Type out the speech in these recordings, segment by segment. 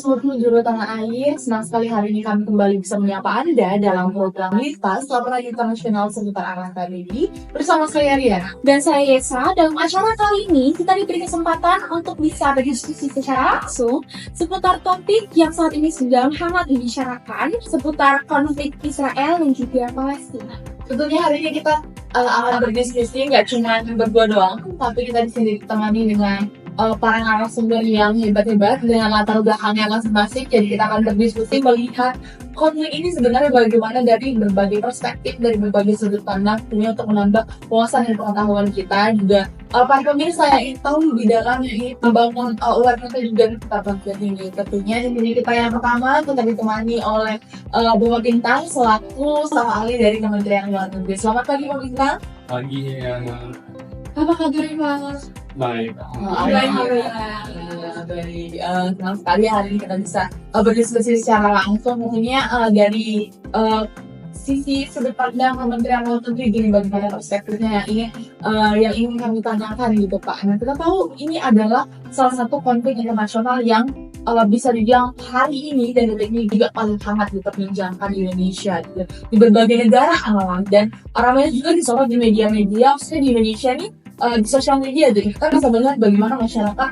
seluruh penjuru tanah air, senang sekali hari ini kami kembali bisa menyapa Anda dalam program Lintas Laporan Internasional seputar anak ini bersama saya Riana. Dan saya Yesa. Dalam acara kali ini kita diberi kesempatan untuk bisa berdiskusi secara langsung seputar topik yang saat ini sedang hangat dibicarakan seputar konflik Israel dan juga Palestina. Tentunya hari ini kita akan berdiskusi nggak cuma berdua doang, tapi kita di sini ditemani dengan para narasumber yang hebat-hebat dengan latar belakangnya masing-masing. Jadi kita akan berdiskusi melihat konflik ini sebenarnya bagaimana dari berbagai perspektif, dari berbagai sudut pandang, tentunya untuk menambah wawasan dan pengetahuan kita. Juga para pemirsa yang tahu di dalamnya ini membangun awareness juga kita konflik ini. Tentunya di sini kita yang pertama kita ditemani oleh Bapak Bintang selaku staf ahli dari Kementerian Luar Negeri. Selamat pagi Pak Bintang. Pagi ya. Apa kabarnya Pak? Baik. Dari senang sekali hari ini kita bisa berdiskusi secara langsung. Tentunya dari sisi sudut pandang Kementerian Luar Negeri gini, bagaimana perspektifnya yang ingin kami tanyakan gitu Pak. Nah kita tahu ini adalah salah satu konflik internasional yang bisa dibilang hari ini dan detik ini juga paling hangat diperbincangkan di Indonesia gitu. Di berbagai negara dan ramai juga disorot di media-media, khususnya di Indonesia nih di sosial media. Jadi kita bisa melihat bagaimana masyarakat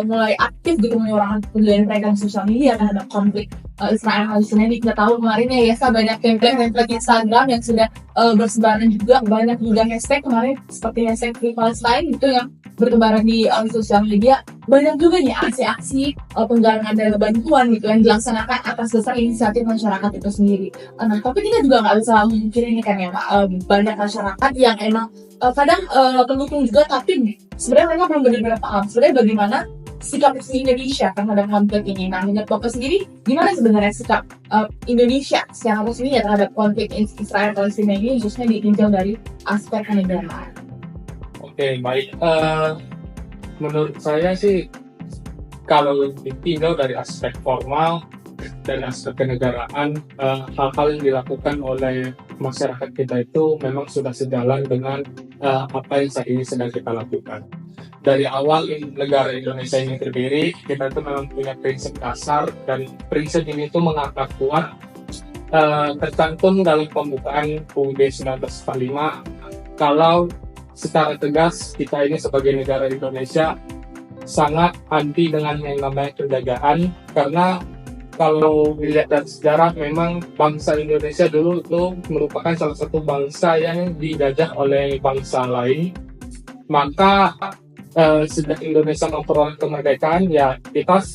mulai aktif gitu menyuarakan kepedulian mereka di sosial media terhadap konflik Israel Palestina ini. Kita tahu kemarin ya banyak template Instagram yang sudah bersebaran juga, banyak juga hashtag kemarin seperti hashtag Free Palestine gitu yang bertebaran di sosial media. Banyak juga nih aksi-aksi penggalangan dana bantuan gitu yang dilaksanakan atas dasar inisiatif masyarakat itu sendiri. Nah tapi kita juga nggak bisa memungkiri ini kan ya Pak, banyak masyarakat yang emang kadang pendukung juga, tapi sebenarnya mereka belum benar-benar paham sebenarnya bagaimana sikap Indonesia terhadap konflik ini. Nah menurut Bapak sendiri gimana sebenarnya sikap Indonesia secara resmi ya terhadap konflik Israel Palestina ini, khususnya ditinjau dari aspek kenegaraan? Oke, baik. Menurut saya sih kalau ditinjau dari aspek formal dan aspek kenegaraan, hal-hal yang dilakukan oleh masyarakat kita itu memang sudah sejalan dengan apa yang saat ini sedang kita lakukan. Dari awal negara Indonesia ini terdiri, kita itu memang punya prinsip dasar, dan prinsip ini itu mengakar kuat tercantum dalam pembukaan UUD 1945 kalau secara tegas kita ini sebagai negara Indonesia sangat anti dengan yang namanya penjajahan, karena kalau dilihat dari sejarah memang bangsa Indonesia dulu itu merupakan salah satu bangsa yang dijajah oleh bangsa lain. Maka sejak Indonesia memperoleh kemerdekaan ya kita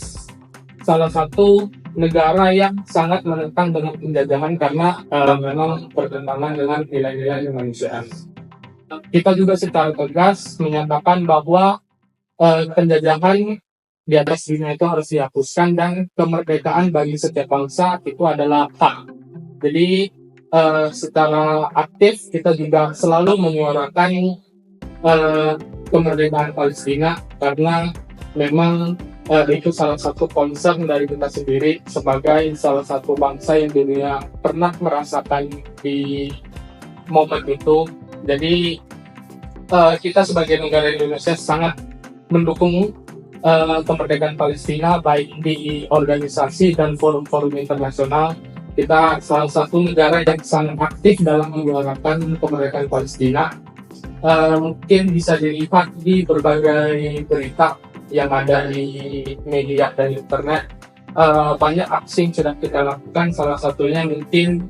salah satu negara yang sangat menentang dengan penjajahan karena memang bertentangan dengan nilai-nilai kemanusiaan. Kita juga secara tegas menyatakan bahwa penjajahan di atas dunia itu harus dihapuskan dan kemerdekaan bagi setiap bangsa itu adalah hak. Jadi secara aktif kita juga selalu menyuarakan kemerdekaan Palestina karena memang itu salah satu concern dari kita sendiri sebagai salah satu bangsa yang dunia pernah merasakan di momen itu. Jadi kita sebagai negara Indonesia sangat mendukung kemerdekaan Palestina baik di organisasi dan forum-forum internasional. Kita salah satu negara yang sangat aktif dalam menyuarakan kemerdekaan Palestina. Mungkin bisa dilihat di berbagai berita yang ada di media dan internet. Banyak aksi yang sudah kita lakukan, salah satunya mungkin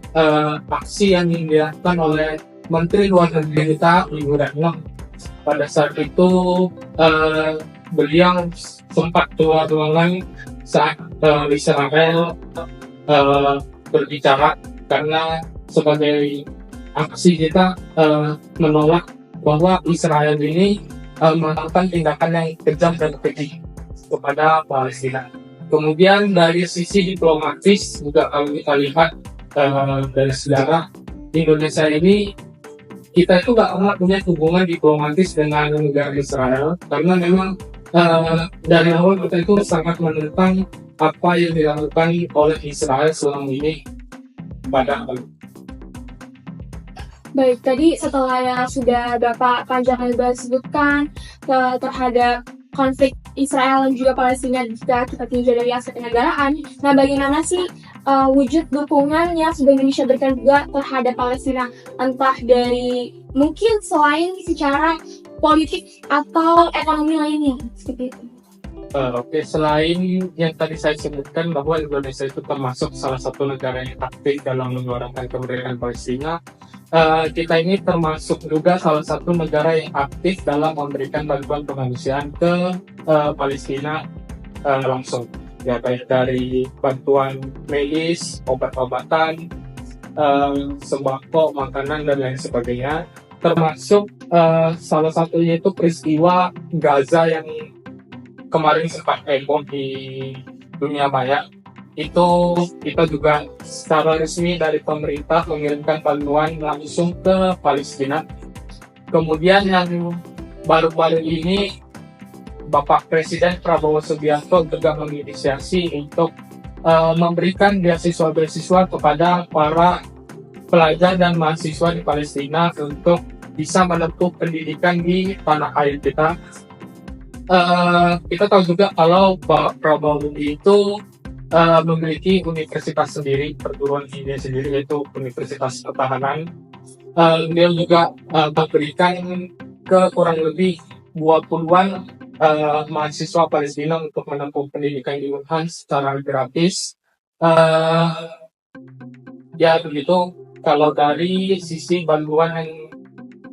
aksi yang dilakukan oleh Menteri Luar Negeri kita, Ibu Retno. Pada saat itu beliau sempat keluar ruangan saat Israel berbicara, karena sebagai aksi kita menolak bahwa Israel ini melakukan tindakan yang kejam dan keji kepada Palestina. Kemudian dari sisi diplomatis juga kalau kita lihat dari sejarah Indonesia ini, kita itu nggak pernah punya hubungan diplomatis dengan negara Israel karena memang dari awal kita itu sangat menentang apa yang dilakukan oleh Israel selama ini pada Baik, tadi setelah yang sudah Bapak panjang lebar sebutkan terhadap konflik Israel dan juga Palestina jika kita tinjau dari aspek kenegaraan. Nah, bagaimana sih wujud dukungan yang sudah Indonesia berikan juga terhadap Palestina, entah dari mungkin selain secara politik atau ekonomi lainnya seperti itu. Oke, selain yang tadi saya sebutkan bahwa Indonesia itu termasuk salah satu negara yang aktif dalam menyuarakan kemerdekaan Palestina, kita ini termasuk juga salah satu negara yang aktif dalam memberikan bantuan kemanusiaan ke Palestina langsung. Ya, baik dari bantuan medis, obat-obatan, sembako, makanan, dan lain sebagainya. Termasuk salah satunya itu peristiwa Gaza yang kemarin sempat heboh di dunia maya. Itu kita juga secara resmi dari pemerintah mengirimkan bantuan langsung ke Palestina. Kemudian yang baru-baru ini Bapak Presiden Prabowo Subianto juga menginisiasi untuk memberikan beasiswa-beasiswa kepada para pelajar dan mahasiswa di Palestina untuk bisa menempuh pendidikan di tanah air kita. Kita tahu juga kalau Pak Prabowo itu memiliki universitas sendiri, perguruan tinggi sendiri, yaitu Universitas Pertahanan. Dia juga memberikan ke kurang lebih 20-an mahasiswa Palestina untuk menempuh pendidikan di Unhan secara gratis. Ya begitu, kalau dari sisi bantuan yang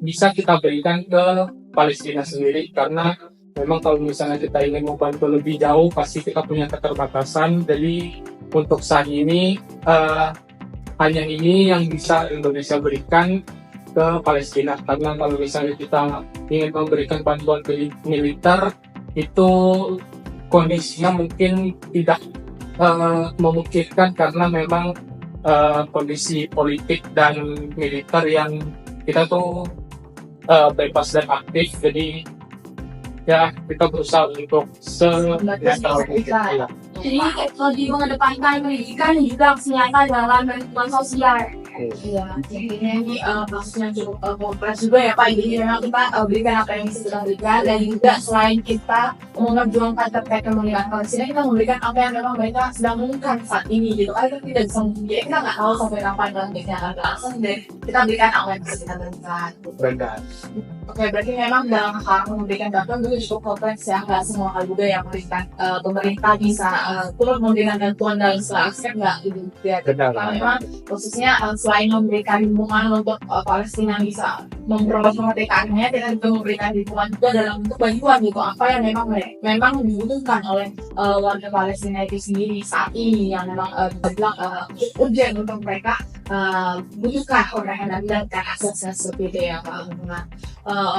bisa kita berikan ke Palestina sendiri, karena memang kalau misalnya kita ingin membantu lebih jauh, pasti kita punya keterbatasan. Jadi untuk saat ini hanya ini yang bisa Indonesia berikan ke Palestina. Karena kalau misalnya kita ingin memberikan bantuan militer, itu kondisinya mungkin tidak memungkinkan karena memang kondisi politik dan militer yang kita tuh bebas dan aktif. Jadi ya kita berusaha untuk senetral mungkin. Jadi lebih mengedepankan pendidikan dan juga kesehatan dalam bantuan sosial. Iya, intinya ini maksudnya cukup kompleks juga ya Pak. Jadi memang kita berikan apa yang bisa kita berikan, dan juga selain kita memperjuangkan terkait kemerdekaan Palestina, kita memberikan apa yang memang mereka sedang mengumumkan saat ini gitu. Karena kita tidak bisa jadi kita nggak tahu sampai kapan konfliknya akan berlangsung, dan kita berikan apa yang bisa kita berikan. Benar. Oke, berarti memang dalam hal memberikan bantuan juga cukup kompleks ya, nggak semua hal juga yang memberikan pemerintah bisa turut memberikan bantuan dalam segala aspek, nggak gitu ya. Benar. Karena memang khususnya selain memberikan dukungan untuk Palestina bisa memperoleh kemerdekaannya, kita juga memberikan dukungan juga dalam bentuk bantuan gitu, apa yang memang dibutuhkan oleh warga Palestina itu sendiri saat ini, yang memang dibilang urgent untuk mereka butuhkan orang dan aksesnya seperti itu ya Pak.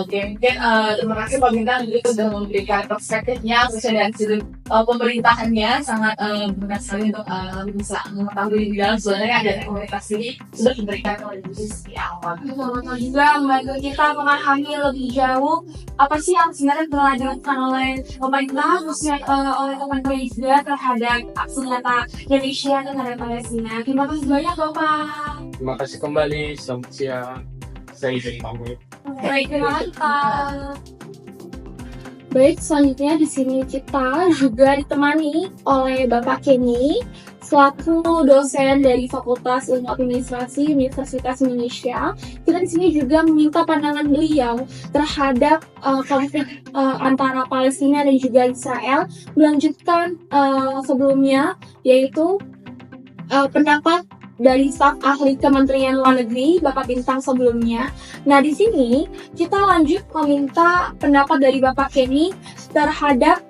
Oke, mungkin terima kasih Pak Bintang juga sudah memberikan perspektifnya sesuai dengan sudut pemerintahannya. Sangat benar sekali untuk bisa mengetahui di dalam sebenarnya ada komunitas ini sudah diberikan kontribusi seperti apa. Betul juga membantu kita memahami lebih jauh apa sih yang sebenarnya telah dilakukan oleh pemerintah, khususnya oleh pemerintah juga terhadap aksi nyata Indonesia terhadap Palestina. Terima kasih banyak Bapak. Terima kasih kembali. Selamat siang. Saya izin pamit. Baik, terima kasih Pak. Baik, selanjutnya di sini kita juga ditemani oleh Bapak Kenny selaku dosen dari Fakultas Ilmu Administrasi Universitas Indonesia. Kita di sini juga meminta pandangan beliau terhadap konflik antara Palestina dan juga Israel, melanjutkan sebelumnya, yaitu pendapat dari staf ahli Kementerian Luar Negeri Bapak Bintang sebelumnya. Nah, di sini kita lanjut meminta pendapat dari Bapak Kenny terhadap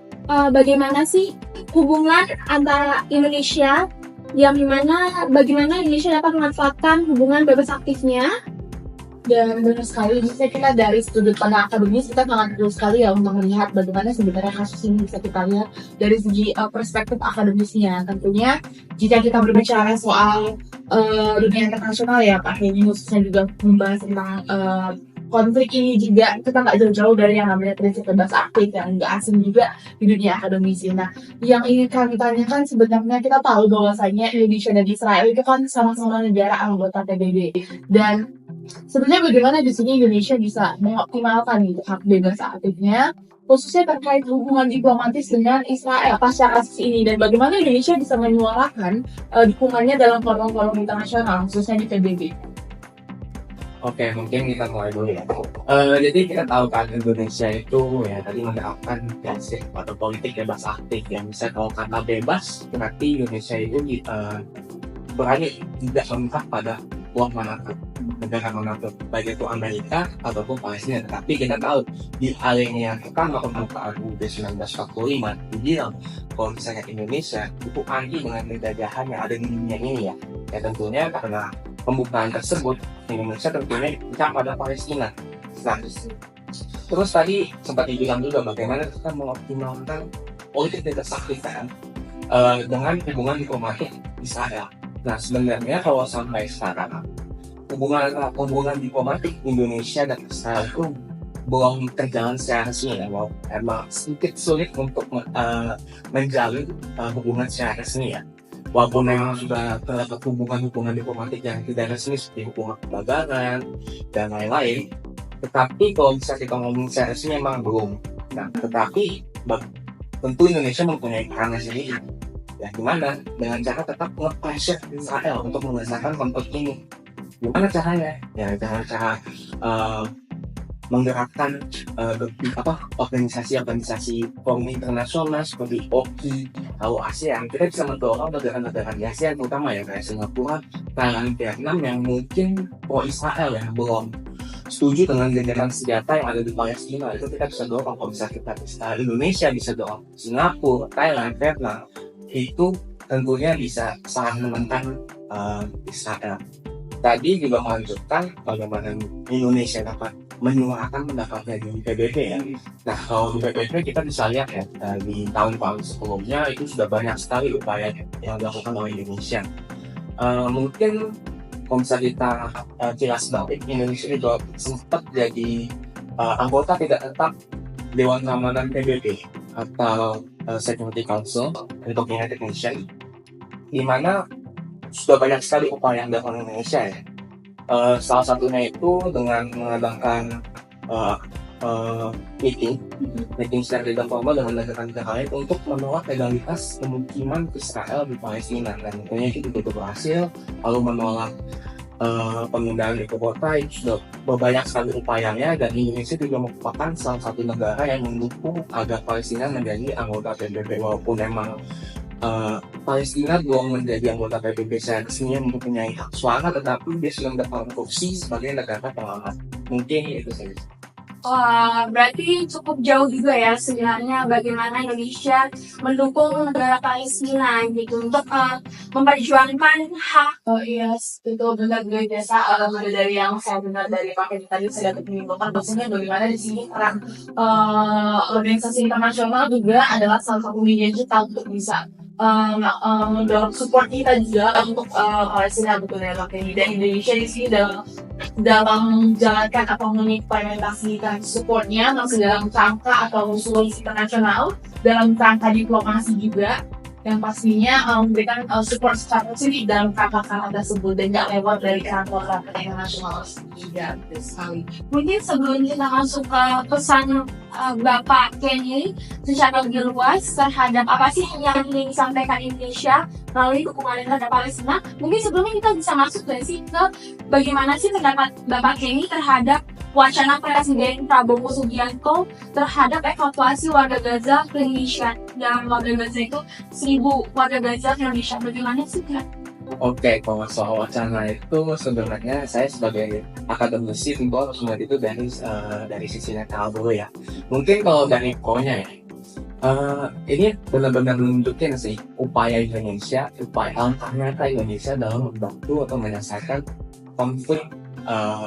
bagaimana sih hubungan antara Indonesia, yang dimana bagaimana Indonesia dapat memanfaatkan hubungan bebas aktifnya. Dan benar sekali, bisa kita dari sudut pandang akademis, kita sangat perlu sekali ya untuk melihat bagaimana sebenarnya kasus ini bisa kita lihat dari segi perspektif akademisnya. Tentunya jika kita berbicara soal dunia internasional ya Pak Kenny, khususnya juga membahas tentang konflik ini juga, kita nggak jauh-jauh dari yang namanya prinsip bebas aktif yang nggak asing juga di dunia akademisi. Nah, yang ingin kami tanyakan sebenarnya, kita tahu bahwasanya Indonesia dan Israel itu kan sama-sama negara anggota PBB, dan Sebenarnya bagaimana di sini Indonesia bisa mengoptimalkan nih hak bebas aktifnya, khususnya terkait hubungan diplomatis dengan Israel pasca kasus ini, dan bagaimana Indonesia bisa menyuarakan dukungannya dalam forum-forum internasional, khususnya di PBB. Oke, mungkin kita mulai dulu ya. Jadi kita tahu kan Indonesia itu ya tadi menerapkan prinsip atau politik bebas aktif yang bisa kalau kata bebas berarti Indonesia itu berani tidak memihak pada uang manapun negara manapun baik itu Amerika ataupun Palestina. Tetapi kita tahu di alinea Mahkamah Pembukaan UUD 1945 dibilang kalau misalnya Indonesia itu anti dengan penjajahan yang ada di dunia ini ya tentunya karena pembukaan tersebut Indonesia tentunya dipecah pada Palestina. Nah, terus tadi sempat dibilang juga bagaimana kita mengoptimalkan politik bebas aktif dengan hubungan diplomatik Israel. Nah, sebenarnya kalau sampai sekarang hubungan diplomatik Indonesia dan Israel itu belum terjalan secara resmi ya. Emang sedikit sulit untuk menjalin hubungan secara resmi ya. Walaupun memang sudah terdapat hubungan diplomatik yang tidak resmi seperti hubungan perdagangan dan lain-lain, tetapi kalau bisa kita ngomong secara resmi memang belum. Nah, tetapi tentu Indonesia mempunyai perannya sendiri. Ya gimana? Dengan cara tetap nge-pressure Israel untuk menyelesaikan konflik ini. Gimana caranya? Ya dengan cara menggerakkan organisasi forum internasional seperti OKI atau ASEAN. Kita bisa mendorong negara-negara di ASEAN terutama ya kayak Singapura, Thailand, Vietnam yang mungkin Israel ya belum setuju dengan gencatan senjata yang ada di Palestina. Itu kita bisa dorong. Kalau bisa kita Indonesia bisa dorong Singapura, Thailand, Vietnam, itu tentunya bisa sangat menentang Israel. Tadi juga melanjutkan bagaimana Indonesia dapat menyuarakan pendapatnya di PBB ya. Nah, kalau di PBB kita bisa lihat ya di tahun-tahun sebelumnya itu sudah banyak sekali upaya yang dilakukan oleh Indonesia. Mungkin kalau bisa kita jelas balik, Indonesia juga sempat jadi anggota tidak tetap Dewan Keamanan PBB atau Security Council untuk United Nations, di mana sudah banyak sekali upaya yang dilakukan Indonesia ya. Salah satunya itu dengan mengadakan meeting secara tidak formal dengan negara-negara lain untuk menolak legalitas pemukiman Israel di Palestina, dan tentunya itu juga berhasil. Lalu menolak pemindahan ibu kota itu sudah banyak sekali upayanya, dan Indonesia juga merupakan salah satu negara yang mendukung agar Palestina menjadi anggota PBB. Walaupun memang Palestina belum menjadi anggota PBB secara resmi mempunyai hak suara, tetapi dia sudah mendapat kursi sebagai negara pengamat. Mungkin itu saja. Berarti cukup jauh juga ya sebenarnya bagaimana Indonesia mendukung negara Palestina gitu untuk memperjuangkan hak. Oh iya, itu benar juga biasa dari yang saya dengar dari Pak Edi tadi saya dapat menyimpulkan bahwasanya bagaimana di sini peran organisasi internasional juga adalah salah satu media kita untuk bisa mendorong support kita juga untuk Palestina betulnya Pak Edi, dan Indonesia di sini dalam menjalankan atau mengimplementasikan supportnya masih dalam rangka atau solusi internasional, dalam rangka diplomasi juga, yang pastinya memberikan support secara positif dalam kakak-kakak tersebut dan gak lewat dari kantor-kantor internasional juga sekali. Mungkin sebelum kita masuk ke pesan Bapak Kenny secara lebih luas terhadap apa sih yang ingin disampaikan Indonesia melalui dukungan terhadap Palestina, mungkin sebelumnya kita bisa masuk ke bagaimana sih pendapat Bapak Kenny terhadap wacana Presiden Prabowo Subianto terhadap evakuasi warga Gaza ke Indonesia, dan warga Gaza itu 1.000 warga Gaza ke Indonesia. Bagaimana sih Kak? Oke, kalau soal wacana itu sebenarnya saya sebagai akademisi tentu harus melihat itu dari sisi netral dulu ya. Mungkin kalau dari pro-nya ya, ini benar-benar menunjukkan sih upaya langkah nyata Indonesia dalam membantu atau menyelesaikan konflik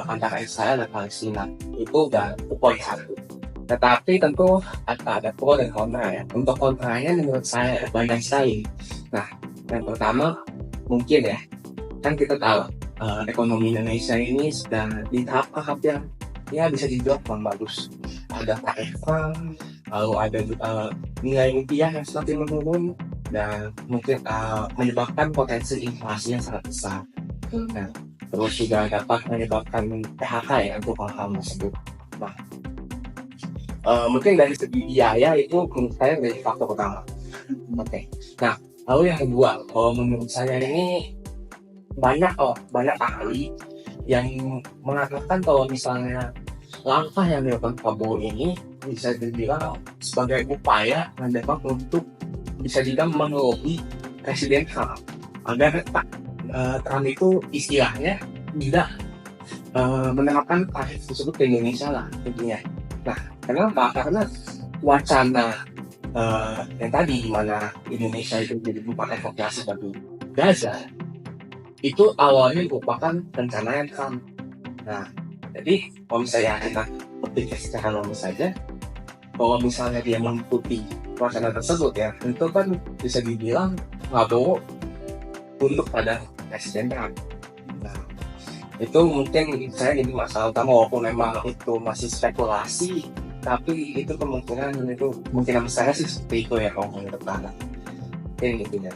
antara Israel dan Palestina. Itu udah poin satu. Tetapi tentu ada pro dan kontra ya. Untuk kontranya menurut saya banyak sekali. Nah, yang pertama mungkin ya, kan kita tahu ekonomi Indonesia ini sedang di tahap yang ya bisa dibilang kurang bagus. Ada KFA, lalu ada nilai rupiah yang semakin menurun, dan mungkin menyebabkan potensi inflasi yang sangat besar. Nah, terus juga dapat menyebabkan PHK ya untuk hal-hal tersebut. Nah, mungkin dari segi biaya itu menurut saya menjadi faktor utama. Oke. Nah, lalu yang kedua, kalau menurut saya ini banyak ahli yang mengatakan kalau misalnya langkah yang dilakukan Prabowo ini bisa dibilang sebagai upaya mendepak untuk bisa juga melobi Presiden Trump agar Trump itu istilahnya tidak menerapkan tarif tersebut ke Indonesia lah tentunya. Nah, kenapa? Karena wacana yang tadi di mana Indonesia itu jadi tempat evakuasi bagi Gaza itu awalnya merupakan rencana yang Trump. Nah, jadi kalau misalnya kita berpikir secara logis saja, kalau misalnya dia mengikuti wacana tersebut ya, itu kan bisa dibilang Prabowo untuk pada Presiden Trump. Nah, itu mungkin saya jadi masalah utama, walaupun memang itu masih spekulasi, tapi itu kemungkinan besar sih seperti itu ya kalau menurut saya. Ini gitu ya.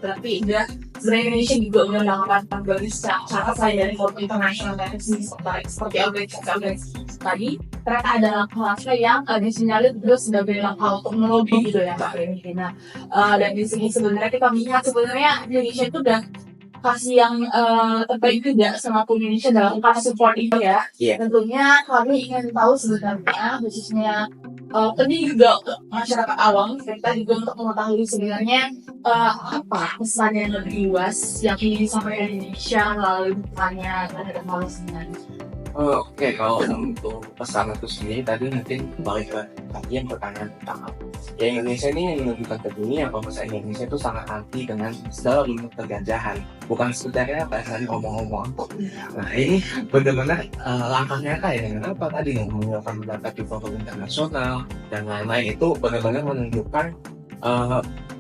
Berarti udah sebenarnya Indonesia juga udah melakukan berbagai cara selain dari forum internasional dan seperti organisasi tadi, ternyata ada langkah-langkah yang disinyalir juga sebagai langkah untuk melobi gitu ya Mbak Reni. Nah, dan di sini sebenarnya kita melihat sebenarnya Indonesia itu udah kasih yang terbaik juga sama Indonesia dalam kasus support itu ya. Yeah. Tentunya kami ingin tahu sebenarnya khususnya penting juga untuk masyarakat awam kita juga untuk mengetahui sebenarnya apa pesan yang lebih luas yang ingin disampaikan Indonesia melalui bukannya terhadap Palestina. Oke, kalau untuk pesan itu sendiri tadi mungkin balik ke tadi yang pertanyaan pertama. Ya, Indonesia ini menunjukkan ke dunia bahwa Indonesia itu sangat anti dengan segala bentuk penjajahan. Bukan sekedar bahasa ngomong-ngomong. Nah, ini benar-benar langkah nyata ya. Kenapa tadi yang mengeluarkan pendapat di forum internasional dan lain-lain itu benar-benar menunjukkan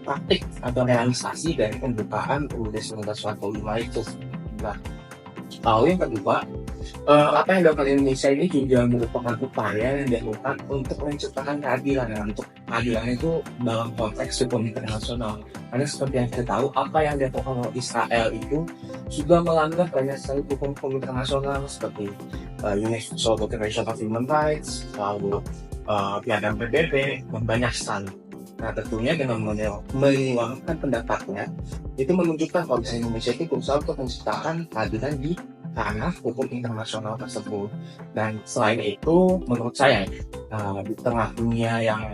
praktik atau realisasi dari pembukaan UUD 1945 itu. Nah, lalu yang kedua, apa yang dilakukan Indonesia ini juga merupakan upaya yang dilakukan untuk menciptakan keadilan. Untuk keadilan itu dalam konteks hukum internasional. Karena seperti yang kita tahu, apa yang dilakukan oleh Israel itu sudah melanggar banyak sekali hukum internasional seperti Universal Declaration of Human Rights, lalu piagam PBB, dan banyak sekali. Nah, tentunya dengan mengeluarkan pendapatnya, itu menunjukkan kalau Indonesia itu berusaha untuk menciptakan keadilan di ranah hukum internasional tersebut. Dan selain itu, menurut saya, di tengah dunia yang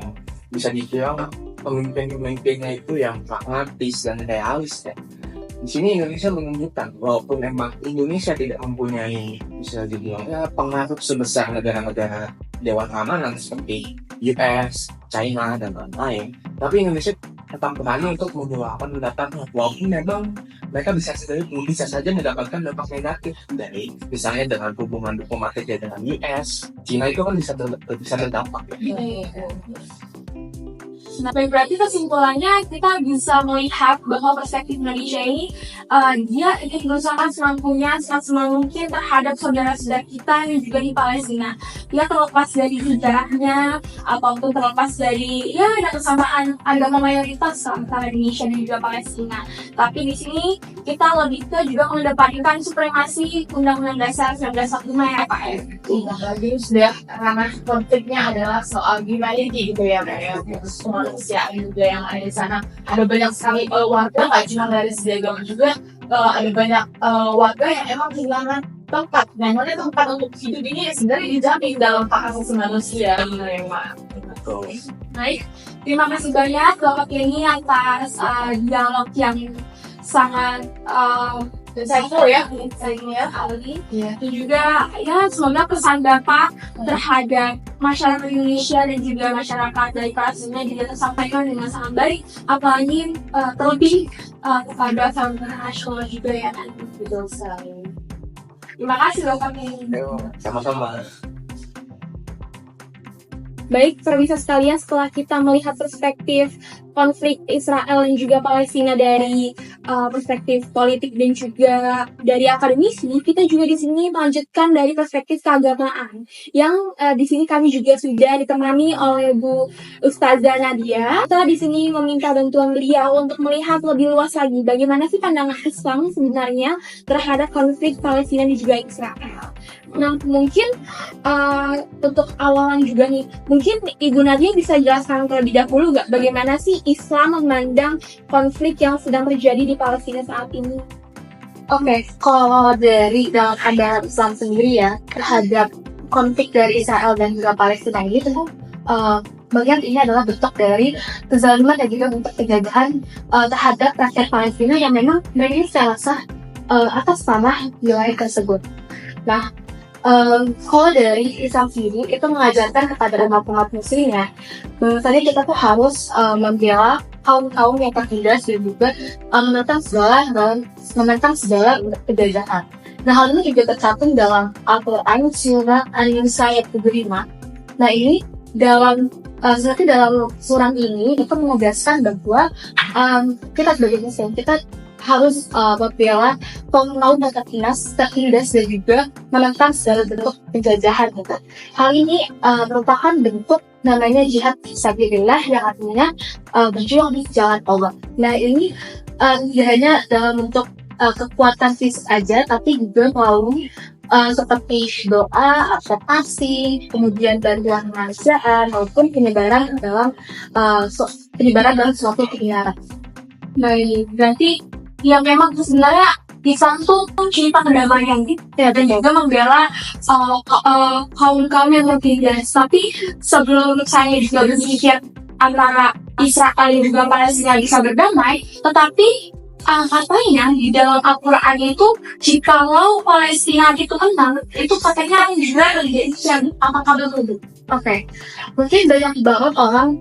bisa dibilang pemimpin-pemimpinnya itu yang pragmatis dan realis ya, di sini Indonesia menunjukkan walaupun memang Indonesia tidak mempunyai bisa dibilang pengaruh sebesar negara-negara Dewan Keamanan seperti US, China, dan lain-lain, tapi Indonesia tetap berani untuk mengeluarkan pendapatnya walaupun memang mereka bisa saja mendapatkan dampak negatif dari misalnya dengan hubungan diplomatik dengan US, China itu kan bisa terdampak ya. Nah, berarti kesimpulannya kita bisa melihat bahwa perspektif Indonesia ini dia ingin berusaha semampunya, semaksimal mungkin terhadap saudara-saudara kita yang juga di Palestina. Dia terlepas dari sejarahnya ataupun terlepas dari ada kesamaan agama mayoritas antara Indonesia dan juga Palestina. Tapi di sini kita lebih ke juga mengedepankan supremasi Undang-Undang Dasar 1945 ya Pak ya. Lagi sudah ranah konfliknya adalah soal humanity gitu ya Mbak ya. Manusia juga yang ada di sana, ada banyak sekali warga nggak cuma dari segi agama juga, ada banyak warga yang emang kehilangan tempat. Nah, mana tempat untuk hidup ini sebenarnya dijamin dalam hak asasi manusia ya Mbak. Baik, terima kasih banyak Bapak Kenny atas dialog yang sangat insightful ya kali dan juga semoga pesan Bapak terhadap masyarakat Indonesia dan juga masyarakat dari Palestina juga tersampaikan dengan sangat baik, apalagi terlebih kepada forum internasional juga ya kan. betul sekali. Terima kasih Bapak Kenny. Sama-sama. Baik, pemirsa sekalian, setelah kita melihat perspektif konflik Israel dan juga Palestina dari perspektif politik dan juga dari akademisi, kita juga di sini melanjutkan dari perspektif keagamaan. Yang di sini kami juga sudah ditemani oleh Bu Ustazah Nadia. Kita di sini meminta bantuan beliau untuk melihat lebih luas lagi bagaimana sih pandangan Islam sebenarnya terhadap konflik Palestina dan juga Israel. Nah, mungkin untuk awalan juga nih, mungkin Ibu Nadia bisa jelaskan terlebih dahulu nggak bagaimana sih Islam memandang konflik yang sedang terjadi di Palestina saat ini? Oke, kalau dari dalam pandangan Islam sendiri ya terhadap konflik dari Israel dan juga Palestina ini tentu melihat ini adalah bentuk dari kezaliman dan juga bentuk penjajahan terhadap rakyat Palestina yang memang mereka secara sah atas tanah wilayah tersebut. Nah, kalau dari Islam sendiri itu mengajarkan kepada umat muslim ya, bahwasanya kita tuh harus membela kaum yang tertindas dan juga menentang segala penjajahan. Nah, hal ini juga tercantum dalam Al-Quran surah An-Nisa ayat 75. Nah, ini dalam surah ini itu menegaskan bahwa kita sebagai muslim kita harus membela kaum yang tertindas dan juga menentang segala bentuk penjajahan gitu. Hal ini merupakan bentuk namanya jihad fisabilillah yang artinya berjuang di jalan Allah. Nah, ini tidak hanya dalam bentuk kekuatan fisik aja, tapi juga melalui seperti doa, advokasi, kemudian bantuan kemanusiaan maupun penyebaran dalam suatu kebenaran. Nah, berarti ya memang sebenarnya Islam tuh cinta kedamaian gitu ya, dan juga membela kaum yang tertindas. Tapi sebelum saya juga berpikir antara Israel dan juga Palestina bisa berdamai, tetapi katanya di dalam Al-Quran itu jikalau Palestina itu menang, itu katanya juga terjadi. Apakah betul? Oke, mungkin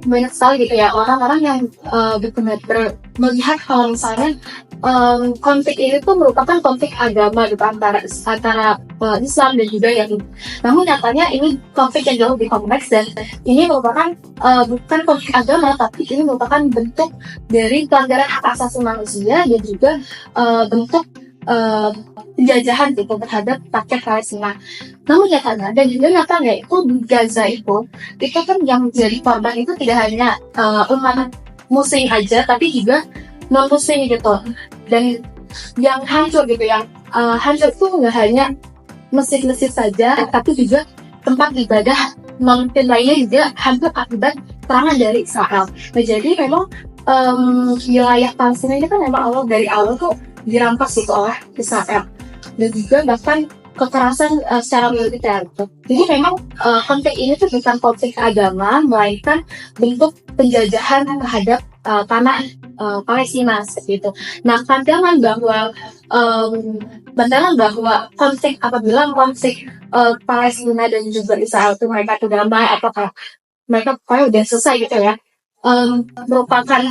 banyak sekali gitu ya orang-orang yang benar-benar melihat kalau misalnya konflik ini tuh merupakan konflik agama gitu antara Islam dan juga Yahudi. Namun nyatanya ini konflik yang jauh lebih kompleks dan ini merupakan bukan konflik agama, tapi ini merupakan bentuk dari pelanggaran hak asasi manusia dan juga bentuk penjajahan gitu terhadap rakyat Palestina. Namun nyatanya itu di Gaza itu kan yang menjadi korban itu tidak hanya umat muslim aja, tapi juga non muslim gitu. Dan yang hancur gitu, yang hancur itu nggak hanya masjid-masjid saja, tapi juga tempat ibadah non-muslim lainnya juga hancur akibat serangan dari Israel. Nah, jadi memang wilayah Palestina ini kan memang dari awal tuh dirampas gitu oleh Israel, dan juga bahkan kekerasan secara militer gitu. Jadi memang konflik ini tuh bukan konflik agama, melainkan bentuk penjajahan terhadap tanah Palestina seperti itu. Nah, pandangan bahwa apabila konflik Palestina dan juga Israel itu mereka tuh damai, apakah mereka pokoknya udah selesai gitu ya, merupakan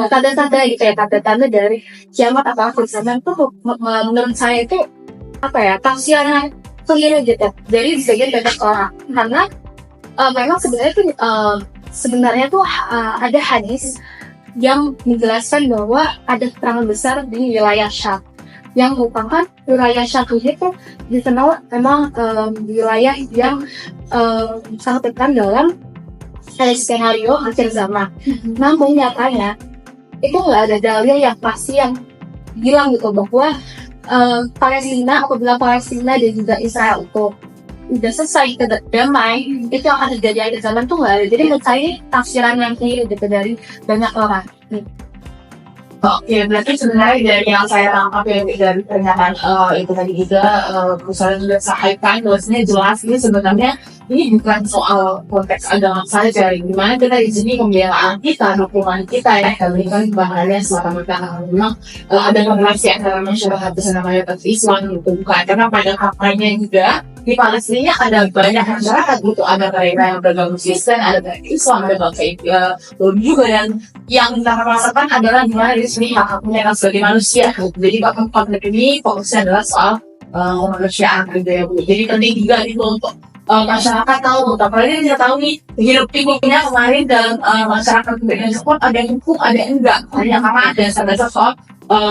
tanda-tanda gitu ya, tanda-tanda dari kiamat atau akhir zaman tuh menurut saya itu tafsirannya keliru gitu dari sebagian banyak orang, karena memang sebenarnya tuh ada hadis yang menjelaskan bahwa ada perang besar di wilayah Syam, yang merupakan wilayah Syam ini tuh dikenal memang wilayah yang sangat tekan dalam skenario akhir zaman. Namun nyatanya itu nggak ada dalil yang pasti yang bilang gitu bahwa apabila Palestina dan juga Israel itu udah selesai damai, itu yang akan terjadi akhir zaman tuh nggak ada. Jadi menurut saya tafsiran yang keliru gitu dari banyak orang. Oke, berarti sebenarnya dari yang saya tangkap ya dari pernyataan itu tadi juga misalnya sudah sampaikan bahwasanya jelas ini sebenarnya ini bukan soal konteks agama saja, gimana kita di sini pembelaan kita, dukungan kita ya, berikan bahannya selama mereka memang ada komunikasi antara masyarakat bersama mayoritas Islam gitu, bukan karena pada faktanya juga di Palestina ada banyak masyarakat gitu, ada mereka yang beragama Kristen, ada mereka Islam, ada bangsa juga, dan yang kita rasakan adalah gimana di sini hak mereka sebagai manusia gitu. Jadi bahkan konflik ini fokusnya adalah soal kemanusiaan gitu ya Bu. Jadi penting juga itu untuk masyarakat tahu, apalagi kita tahu nih hidup pikniknya kemarin dalam masyarakat Indonesia pun ada yang hukum, ada yang enggak, hanya karena ada dasar-dasar soal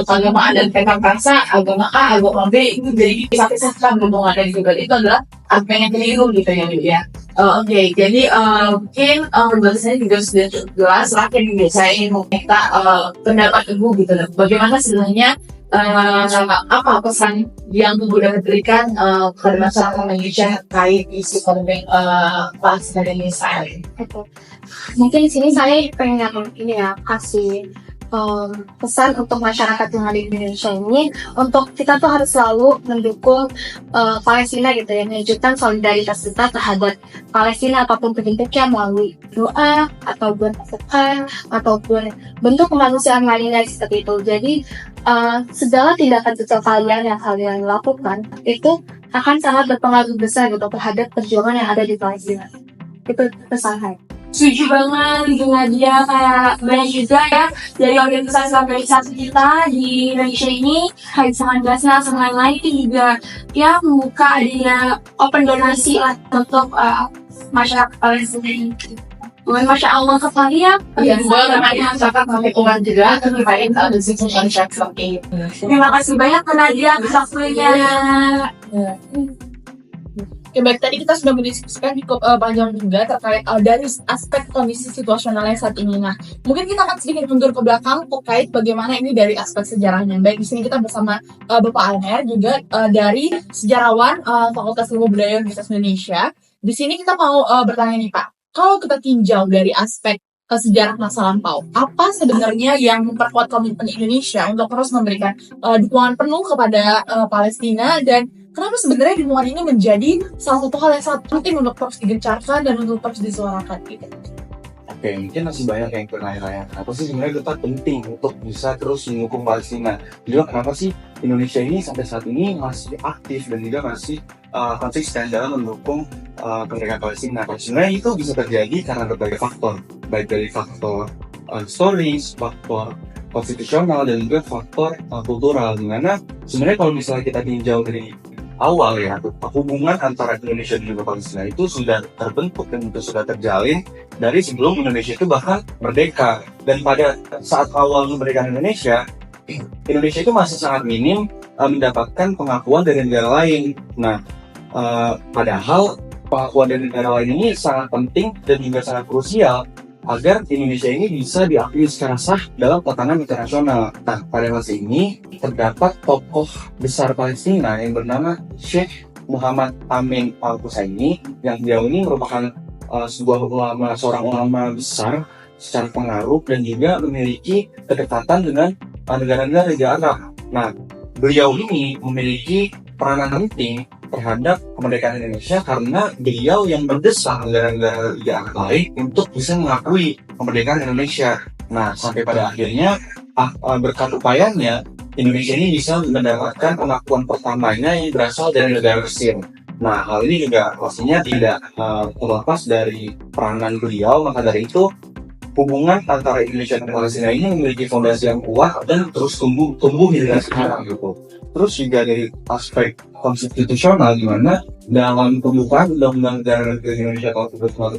keagamaan dan tentang bangsa, agama A, agama B itu jadi kisah-kisah berhubungan dari juga itu adalah argumen yang keliru gitu ya. Oke, jadi mungkin menurut saya juga sudah cukup jelas. Terakhir juga saya ingin meminta pendapat Ibu gitu loh. Bagaimana sebenarnya apa pesan yang Ibu dapat berikan kepada masyarakat Indonesia terkait isu konflik Palestina dan Israel ini? Mungkin di sini saya pengen ini ya kasih pesan untuk masyarakat yang ada di Indonesia ini, untuk kita tuh harus selalu mendukung Palestina gitu ya, menunjukkan solidaritas kita terhadap Palestina apapun bentuknya, melalui doa ataupun masukan ataupun bentuk kemanusiaan lainnya seperti itu. Jadi segala tindakan kecil kalian yang kalian lakukan itu akan sangat berpengaruh besar gitu terhadap perjuangan yang ada di Palestina. Itu pesan saya. Setuju banget dengan dia, kayak banyak juga ya dari organisasi kita di Indonesia ini, kayak sangat biasa sama yang lain itu juga ya membuka adanya open donasi lah untuk masyarakat Palestina ini. Masya Allah sekali ya. Masyarakat lingkungan juga terkait ada situasi seperti itu. Terima kasih banyak Nadia atas waktunya. Oke, baik, tadi kita sudah mendiskusikan cukup panjang juga terkait dari aspek kondisi situasionalnya saat ini. Nah, mungkin kita akan sedikit mundur ke belakang terkait bagaimana ini dari aspek sejarahnya. Baik, di sini kita bersama Bapak Almer juga dari sejarawan Fakultas Ilmu Budaya Universitas Indonesia. Di sini kita mau bertanya nih Pak, kalau kita tinjau dari aspek sejarah masa lampau, apa sebenarnya yang memperkuat komitmen Indonesia untuk terus memberikan dukungan penuh kepada Palestina, dan kenapa sebenarnya dukungan ini menjadi salah satu hal yang sangat penting untuk terus digencarkan dan untuk terus disuarakan gitu? Oke, mungkin masih banyak yang bertanya-tanya, kenapa sih sebenarnya kita penting untuk bisa terus mendukung Palestina? Juga kenapa sih Indonesia ini sampai saat ini masih aktif dan juga masih konsisten dalam mendukung kemerdekaan Palestina? Sebenarnya itu bisa terjadi karena berbagai faktor, baik dari faktor historis, faktor konstitusional, dan juga faktor kultural. Dimana sebenarnya kalau misalnya kita tinjau dari awal ya, hubungan antara Indonesia dan juga Palestina itu sudah terbentuk dan itu sudah terjalin dari sebelum Indonesia itu bahkan merdeka. Dan pada saat awal kemerdekaan Indonesia itu masih sangat minim mendapatkan pengakuan dari negara lain. Nah, padahal pengakuan dari negara lain ini sangat penting dan juga sangat krusial agar Indonesia ini bisa diakui secara sah dalam tatanan internasional. Nah, pada masa ini terdapat tokoh besar Palestina yang bernama Sheikh Muhammad Amin Al-Husseini, yang dia ini merupakan seorang ulama besar secara pengaruh dan juga memiliki kedekatan dengan negara-negara Liga Arab. Nah, beliau ini memiliki peranan penting terhadap kemerdekaan Indonesia karena beliau yang mendesak negara-negara Liga Arab lain untuk bisa mengakui kemerdekaan Indonesia. Nah, sampai pada akhirnya berkat upayanya Indonesia ini bisa mendapatkan pengakuan pertamanya yang berasal dari negara Mesir. Nah, hal ini juga pastinya tidak terlepas dari peranan beliau. Maka dari itu, hubungan antara Indonesia dan Palestina ini memiliki fondasi yang kuat dan terus tumbuh hingga sekarang gitu. Terus juga dari aspek konstitusional, di mana dalam pembukaan Undang-Undang Negara Indonesia tahun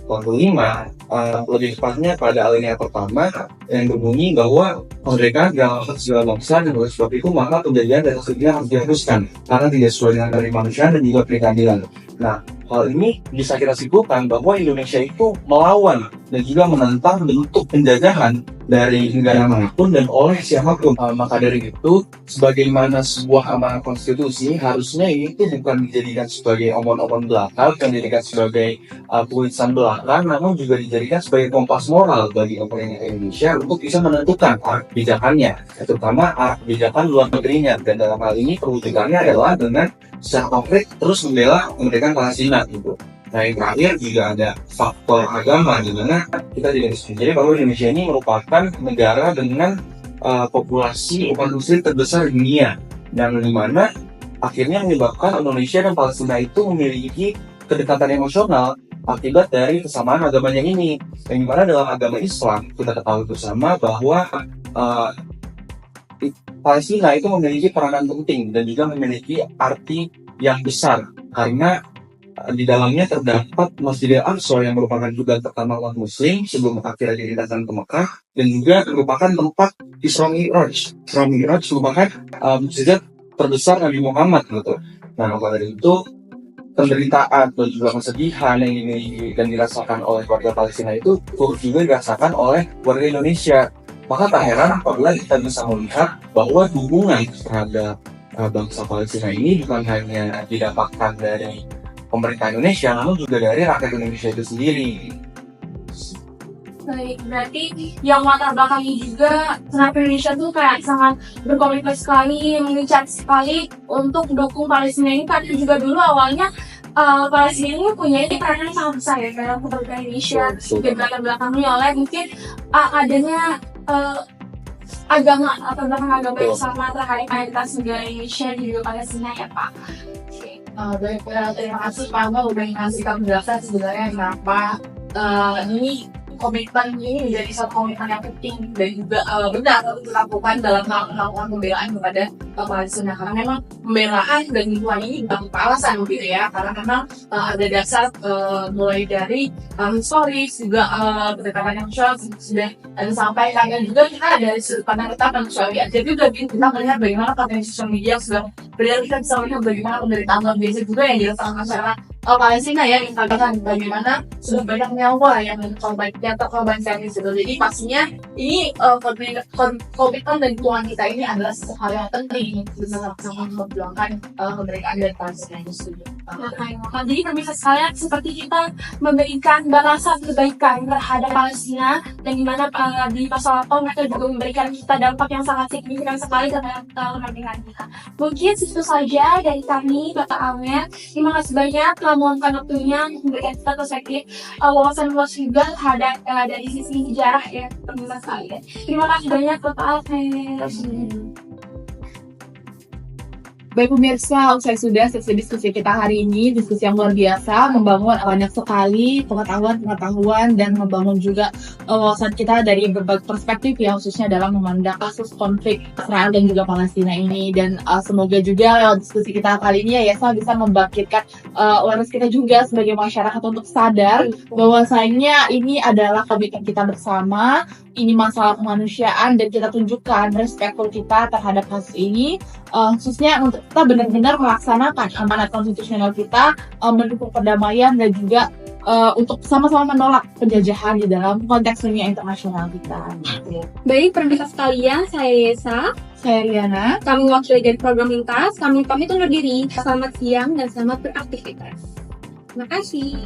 1945, lebih tepatnya pada alinea pertama yang berbunyi bahwa kemerdekaan adalah hak segala bangsa, dan oleh sebab itu maka penjajahan dan kesetaraan harus dihapuskan karena tidak sesuai dengan dari kemanusiaan dan juga keadilan. Nah, hal ini bisa kita simpulkan bahwa Indonesia itu melawan dan juga menentang bentuk penjajahan dari negara manapun dan oleh siapapun. Maka dari itu, sebagaimana sebuah amanat konstitusi, harusnya ini itu bukan dijadikan sebagai omong-omong belaka, bukan dijadikan sebagai tulisan belaka, namun juga dijadikan sebagai kompas moral bagi pemerintah Indonesia untuk bisa menentukan arah kebijakannya, terutama arah kebijakan luar negerinya. Dan dalam hal ini perwujudannya adalah dengan secara konkret terus membela kemerdekaan Palestina gitu. Nah, yang terakhir juga ada faktor agama, di mana kita tidak bisa menjadi bahwa Indonesia ini merupakan negara dengan populasi umat muslim terbesar di dunia, dan di mana akhirnya menyebabkan Indonesia dan Palestina itu memiliki kedekatan emosional akibat dari kesamaan agamanya ini. Yang dimana dalam agama Islam kita ketahui bersama bahwa Palestina itu memiliki peranan penting dan juga memiliki arti yang besar, karena Di dalamnya terdapat Masjidil Aqsa yang merupakan kiblat pertama umat muslim sebelum akhirnya dipindahkan ke Mekah, dan juga merupakan tempat Isra Mi'raj. Isra Mi'raj merupakan mukjizat terbesar Nabi Muhammad gitu. Nah, maka dari itu penderitaan dan juga kesedihan yang ini dan dirasakan oleh warga Palestina itu turut juga dirasakan oleh warga Indonesia. Maka tak heran apabila kita bisa melihat bahwa dukungan terhadap bangsa Palestina ini bukan hanya didapatkan dari pemerintah Indonesia, namun juga dari rakyat Indonesia itu sendiri. Baik, berarti yang latar belakangnya juga kenapa Indonesia tuh kayak sangat berkomitmen sekali, mengincar sekali untuk mendukung Palestina ini, karena juga dulu awalnya Palestina ini punya peranan yang sangat besar ya dalam kemerdekaan Indonesia, dan latar belakangnya oleh mungkin adanya agama atau belakang agama yang sama terhadap mayoritas negara Indonesia di Palestina ya Pak. Baik, terima kasih Pak Mbak udah ngasih penjelasan sebenarnya kenapa ini komitmen ini menjadi satu komitmen yang penting dan juga benar untuk dilakukan dalam melakukan pembelaan kepada Palestina, karena memang pembelaan dan lingkungan ini bukan alasan begitu ya, karena memang ada dasar mulai dari historis juga berdasarkan yang sudah disampaikan, dan juga kita dari sudut pandang kita manusiawi aja juga kita melihat bagaimana potensi sosial media sudah beredar, kita bisa melihat bagaimana penderitaan luar biasa juga yang dirasakan masyarakat Palestina ya, yang katakan bagaimana sudah banyak nyawa yang terkorbankan di situ. Jadi pastinya ini komitmen dan dukungan kita ini adalah sesuatu hal yang penting untuk sama-sama memperjuangkan kemerdekaan dan Palestina itu sendiri. Jadi pemirsa sekalian, seperti kita memberikan balasan kebaikan terhadap Palestina, dan dimana di pasal 8 mereka juga memberikan kita dampak yang sangat signifikan sekali terhadap kemerdekaan kita. Mungkin itu saja dari kami, Bapak Amer. Terima kasih banyak telah meluangkan waktunya untuk memberikan kita perspektif wawasan luas juga terhadap dari sisi sejarah ya pemirsa sekalian. Terima kasih banyak Bapak Amer. Baik pemirsa, usai sudah sesi diskusi kita hari ini, diskusi yang luar biasa, membangun banyak sekali pengetahuan dan membangun juga wawasan kita dari berbagai perspektif ya, khususnya dalam memandang kasus konflik Israel dan juga Palestina ini. Dan semoga juga diskusi kita kali ini ya Yesa bisa membangkitkan awareness kita juga sebagai masyarakat untuk sadar bahwasanya ini adalah komitmen kita bersama, ini masalah kemanusiaan, dan kita tunjukkan respectful kita terhadap kasus ini, khususnya untuk kita benar-benar melaksanakan amanat konstitusional kita, mendukung perdamaian dan juga untuk sama-sama menolak penjajahan di dalam konteks dunia internasional kita. Baik pemirsa sekalian, saya Yesa, saya Riana, kami wakili dari program Lintas, kami pamit undur diri. Selamat siang dan selamat beraktivitas. Terima kasih.